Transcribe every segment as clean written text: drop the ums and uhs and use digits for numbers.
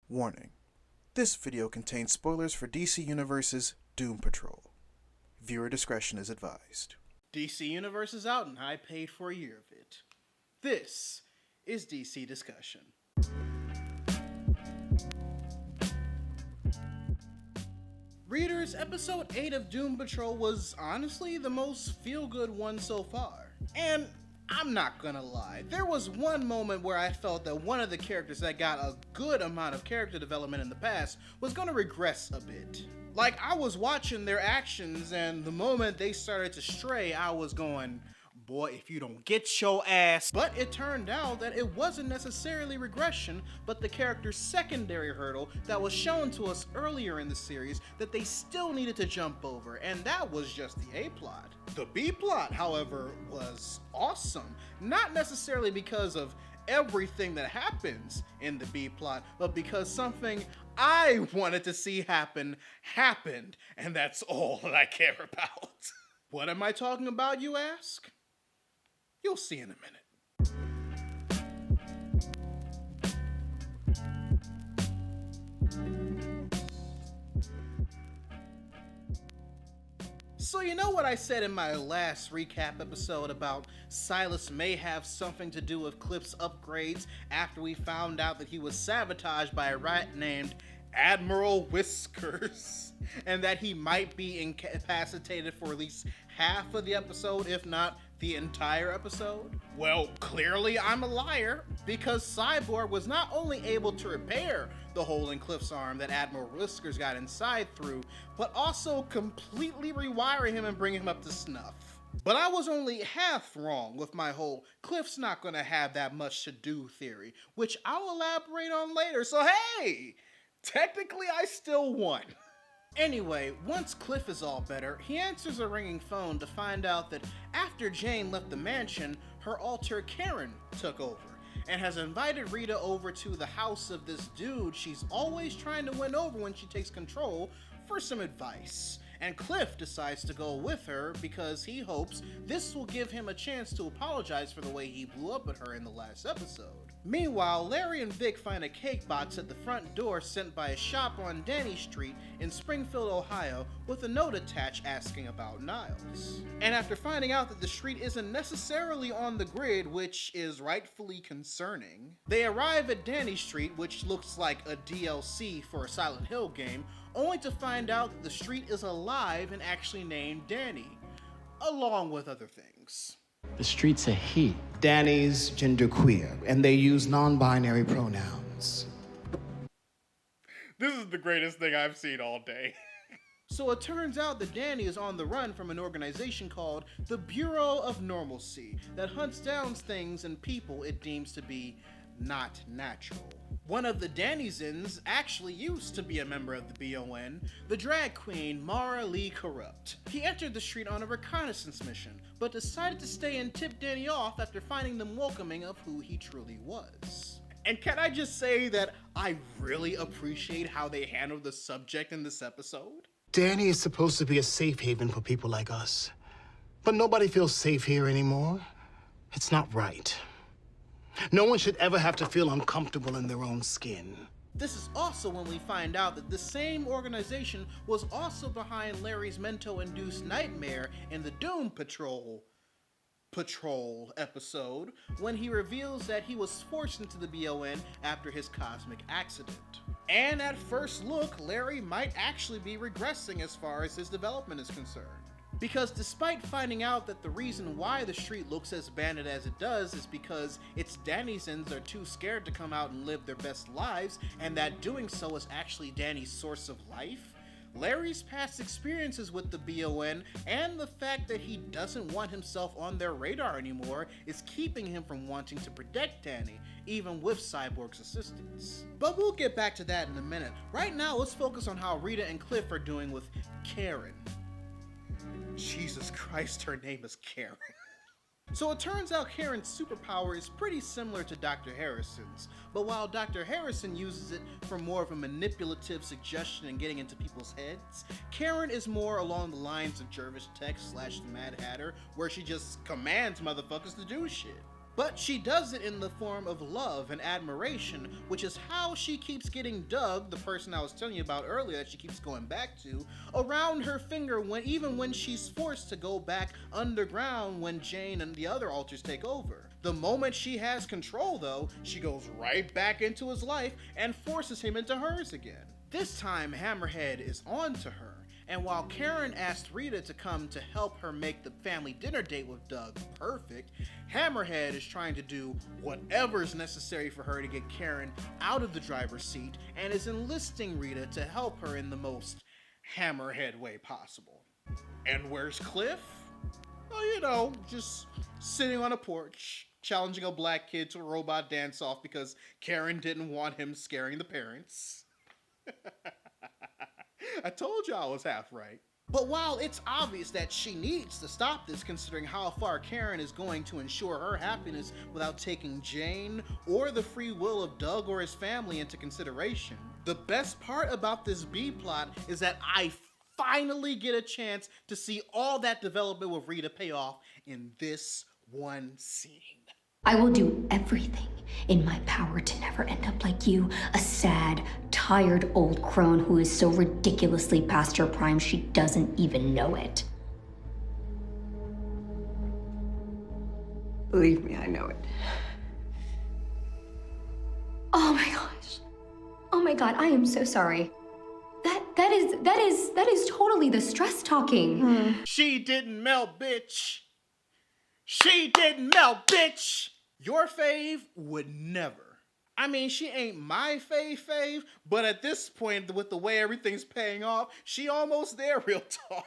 Warning. This video contains spoilers for DC Universe's Doom Patrol. Viewer discretion is advised. DC Universe is out and I paid for a year of it. This is DC Discussion. Readers, episode 8 of Doom Patrol was honestly the most feel-good one so far. And I'm not gonna lie, there was one moment where I felt that one of the characters that got a good amount of character development in the past was gonna regress a bit. Like, I was watching their actions, and the moment they started to stray, I was going, boy, if you don't get your ass. But it turned out that it wasn't necessarily regression, but the character's secondary hurdle that was shown to us earlier in the series that they still needed to jump over, and that was just the A-plot. The B-plot, however, was awesome. Not necessarily because of everything that happens in the B-plot, but because something I wanted to see happen happened, and that's all that I care about. What am I talking about, you ask? You'll see in a minute. So you know what I said in my last recap episode about Silas may have something to do with Cliff's upgrades after we found out that he was sabotaged by a rat named Admiral Whiskers, and that he might be incapacitated for at least half of the episode, if not the entire episode? Well, clearly I'm a liar, because Cyborg was not only able to repair the hole in Cliff's arm that Admiral Whiskers got inside through, but also completely rewire him and bring him up to snuff. But I was only half wrong with my whole Cliff's not gonna have that much to do theory, which I'll elaborate on later, so hey! Technically, I still won. Anyway, once Cliff is all better, he answers a ringing phone to find out that after Jane left the mansion, her alter Karen took over and has invited Rita over to the house of this dude she's always trying to win over when she takes control for some advice. And Cliff decides to go with her because he hopes this will give him a chance to apologize for the way he blew up at her in the last episode. Meanwhile, Larry and Vic find a cake box at the front door sent by a shop on Danny Street in Springfield, Ohio, with a note attached asking about Niles. And after finding out that the street isn't necessarily on the grid, which is rightfully concerning, they arrive at Danny Street, which looks like a DLC for a Silent Hill game, only to find out that the street is alive and actually named Danny, along with other things. The street's a he. Danny's genderqueer, and they use non-binary pronouns. This is the greatest thing I've seen all day. So it turns out that Danny is on the run from an organization called the Bureau of Normalcy that hunts down things and people it deems to be not natural. One of the Dannysons actually used to be a member of the BON, the drag queen Mara Lee Corrupt. He entered the street on a reconnaissance mission, but decided to stay and tip Danny off after finding them welcoming of who he truly was. And can I just say that I really appreciate how they handled the subject in this episode? Danny is supposed to be a safe haven for people like us, but nobody feels safe here anymore. It's not right. No one should ever have to feel uncomfortable in their own skin. This is also when we find out that the same organization was also behind Larry's Mento-induced nightmare in the Doom Patrol episode, when he reveals that he was forced into the BON after his cosmic accident. And at first look, Larry might actually be regressing as far as his development is concerned. Because despite finding out that the reason why the street looks as abandoned as it does is because its Dannysons are too scared to come out and live their best lives, and that doing so is actually Danny's source of life, Larry's past experiences with the BON and the fact that he doesn't want himself on their radar anymore is keeping him from wanting to protect Danny, even with Cyborg's assistance. But we'll get back to that in a minute. Right now, let's focus on how Rita and Cliff are doing with Karen. Jesus Christ, her name is Karen. So it turns out Karen's superpower is pretty similar to Dr. Harrison's, but while Dr. Harrison uses it for more of a manipulative suggestion and getting into people's heads, Karen is more along the lines of Jervis Tech / the Mad Hatter, where she just commands motherfuckers to do shit. But she does it in the form of love and admiration, which is how she keeps getting Doug, the person I was telling you about earlier that she keeps going back to, around her finger even when she's forced to go back underground when Jane and the other alters take over. The moment she has control, though, she goes right back into his life and forces him into hers again. This time, Hammerhead is on to her. And while Karen asked Rita to come to help her make the family dinner date with Doug perfect, Hammerhead is trying to do whatever is necessary for her to get Karen out of the driver's seat and is enlisting Rita to help her in the most Hammerhead way possible. And where's Cliff? Oh, you know, just sitting on a porch, challenging a black kid to a robot dance-off because Karen didn't want him scaring the parents. I told you I was half right. But while it's obvious that she needs to stop this considering how far Karen is going to ensure her happiness without taking Jane or the free will of Doug or his family into consideration, the best part about this B-plot is that I finally get a chance to see all that development with Rita pay off in this one scene. I will do everything in my power to never end up like you, a sad, tired old crone who is so ridiculously past her prime she doesn't even know it. Believe me, I know it. Oh my gosh. Oh my god, I am so sorry. That is totally the stress talking. She didn't melt, bitch. She didn't melt, bitch. Your fave would never. I mean, she ain't my fave, but at this point, with the way everything's paying off, she almost there, real talk.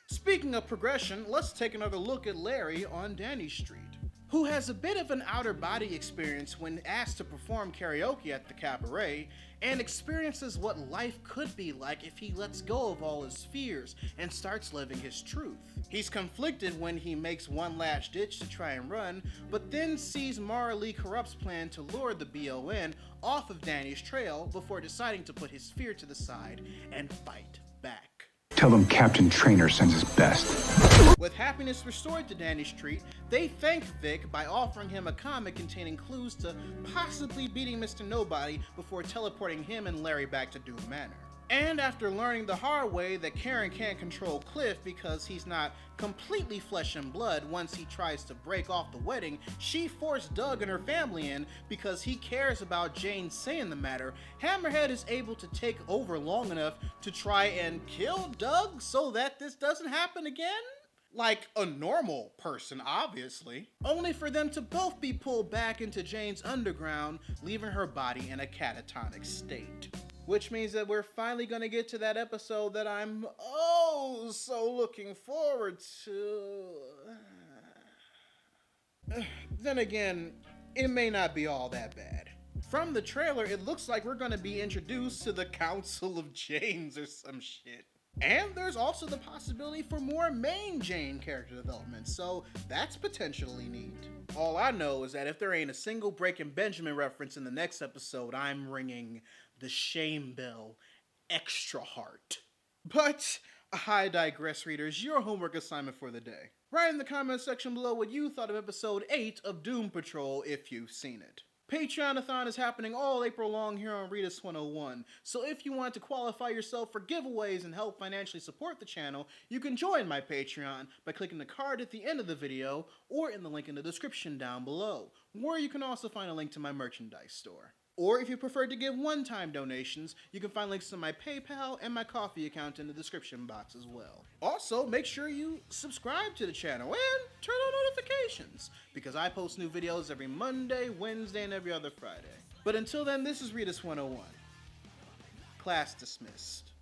Speaking of progression, let's take another look at Larry on Danny Street, who has a bit of an outer-body experience when asked to perform karaoke at the cabaret, and experiences what life could be like if he lets go of all his fears and starts living his truth. He's conflicted when he makes one last ditch to try and run, but then sees Mara Lee Corrupt's plan to lure the BON off of Danny's trail before deciding to put his fear to the side and fight back. Tell them Captain Trainer sends his best. With happiness restored to Danny Street, they thank Vic by offering him a comic containing clues to possibly beating Mr. Nobody before teleporting him and Larry back to Doom Manor. And after learning the hard way that Karen can't control Cliff because he's not completely flesh and blood once he tries to break off the wedding, she forced Doug and her family in because he cares about Jane saying the matter. Hammerhead is able to take over long enough to try and kill Doug so that this doesn't happen again? Like a normal person, obviously. Only for them to both be pulled back into Jane's underground, leaving her body in a catatonic state. Which means that we're finally going to get to that episode that I'm oh so looking forward to. Then again, it may not be all that bad. From the trailer, it looks like we're going to be introduced to the Council of Janes or some shit. And there's also the possibility for more main Jane character development, so that's potentially neat. All I know is that if there ain't a single Breaking Benjamin reference in the next episode, I'm ringing the shame bell extra hard. But I digress, readers. Your homework assignment for the day. Write in the comment section below what you thought of episode 8 of Doom Patrol if you've seen it. Patreon-a-thon is happening all April long here on Readus 101, so if you want to qualify yourself for giveaways and help financially support the channel, you can join my Patreon by clicking the card at the end of the video or in the link in the description down below, where you can also find a link to my merchandise store. Or if you prefer to give one-time donations, you can find links to my PayPal and my Ko-fi account in the description box as well. Also, make sure you subscribe to the channel and turn on notifications, because I post new videos every Monday, Wednesday, and every other Friday. But until then, this is Readus 101. Class dismissed.